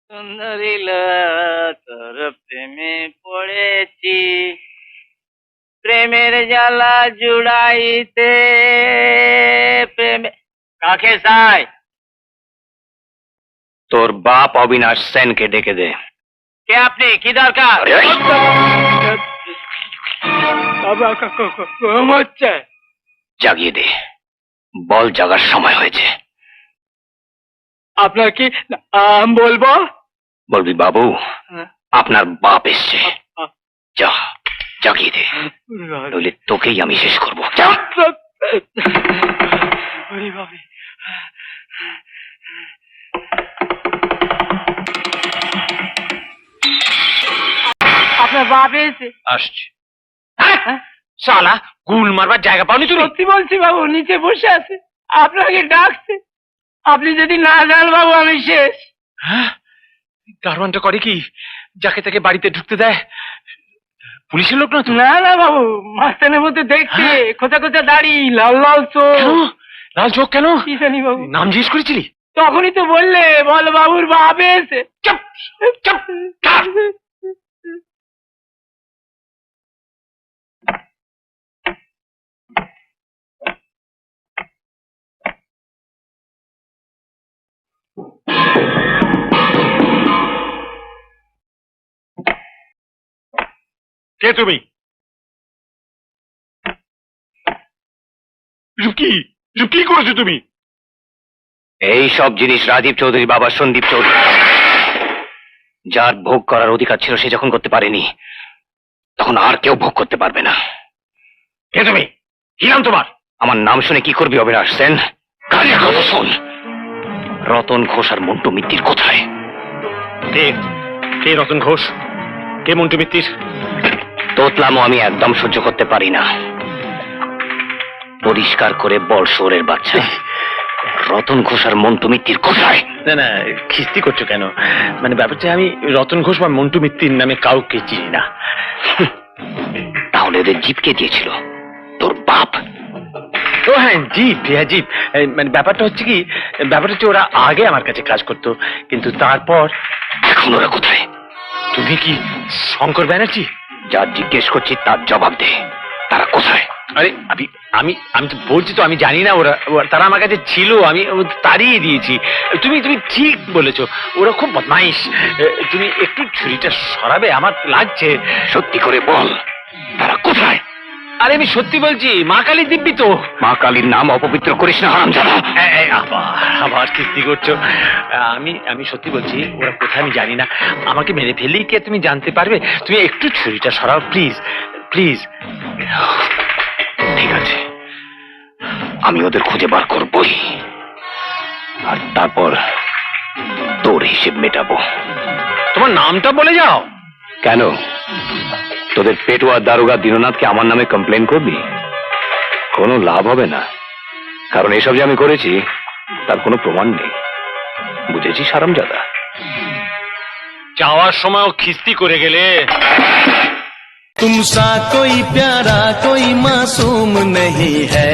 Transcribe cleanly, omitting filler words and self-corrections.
সুন্দরী তোর প্রেমে পড়েছি, প্রেমের জ্বালা জুড়াইতে প্রেমে কাকে চাই? তোর বাপ অবিনাশ সেনকে ডেকে দে। কে আপনি? কি দরকার? হচ্ছে জাগিয়ে দে, বল জাগার সময় হয়েছে। আপনার কি বলবো? বলবি বাবু আপনার বাপ এসছে, যা জাগিয়ে দে, নইলে তোকেই আমি শেষ করবো। যা। আপনার বাপ এসে আসছে। শালা গুল মারবার জায়গা পাওনি তুই? সত্যি বলছি বাবু, নিচে বসে আছে, আপনাকে ডাকছে। আপনি যদি না যান বাবু আমি শেষ। হ্যাঁ, দারোয়ানটা করে কি? যাকে তাকে বাড়িতে ঢুকতে দেয়? পুলিশের লোক না তো? না না বাবু, মাস্তানের মধ্যে দেখছি, খোঁচা খোঁচা দাড়ি, লাল লাল চোখ। লাল চোখ কেন? কি জানি বাবু। নাম জিজ্ঞেস করেছিলি? তখনই তো বললে বল বাবুর বাপ এসে। চুপ চুপ। কে তুমি? কি কি করেছো তুমি? এই সব জিনিস রাজীব চৌধুরী বাবা সন্দীপ চৌধুরী, যার ভোগ করার অধিকার ছিল সে যখন করতে পারেনি, তখন আর কেউ ভোগ করতে পারবে না। কে তুমি? কি নাম তোমার? আমার নাম শুনে কি করবি অবিনাশ সেন? কারিয়া কথা শোন। রতন ঘোষ আর মন্টু মিত্তির কোথায়? কে কে রতন ঘোষ? কে মন্টু মিত্তির? তোতলামো আমি একদম সহ্য করতে পারি না। পরিষ্কার করে বল শোরের বাচ্চা, রতন ঘোষ আর মন্টু মিত্তির কোথায়? না না, খিস্তি করছো কেন? মানে ব্যাপারটা, আমি রতন ঘোষ বা মন্টু মিত্তির নামে কাউকে চিনি না। তাহলে ওদের জিপ কে দিয়েছিল? তোর বাপ? ও হ্যাঁ, জিপ, হ্যাঁ জিপ। মানে ব্যাপারটা হচ্ছে কি, ব্যাপারটা হচ্ছে ওরা আগে আমার কাছে কাজ করতো, কিন্তু তারপর। এখন ওরা কোথায়? তুমি কি শঙ্কর ব্যানার্জি? যা জিজ্ঞেস করছি তার জবাব দে, তারা কোথায়? আরে আমি আমি আমি তো বলছি তো, আমি জানি না। তারা আমার কাছে ছিল, আমি তাড়িয়ে দিয়েছি। তুমি তুমি ঠিক বলেছো, ওরা খুব বদমাইশ। তুমি একটু ছুরিটা সরাবে, আমার লাগছে। সত্যি করে বল, তারা কোথায়? আরে আমি সত্যি বলছি, মা কালী দিব্যি তো। মা কালীর নাম অপবিত্র করিস না হারামজাদা। আবার কিস্তি করছো। আমি আমি সত্যি বলছি, ওরা কোথায় আমি জানি না। আমাকে মেরে ফেললেই কি তুমি জানতে পারবে? তুমি একটু ছুরিটা সরাও প্লিজ, প্লিজ। ঠিক আছে, আমি ওদের খুঁজে বার করবই, আর তারপর তোর হিসেব মেটাবো। তোমার নামটা বলে যাও। কেন, তোদের পেটুয়া দারোগা দীননাথকে আমার নামে কমপ্লেন করবি? কোনো লাভ হবে না, কারণ এসব যে আমি করেছি তার কোনো প্রমাণ নেই। বুঝেছিস হারামজাদা? যাওয়ার সময়ও খিস্তি করে গেলে। तुमसा कोई प्यारा कोई मासूम नहीं है।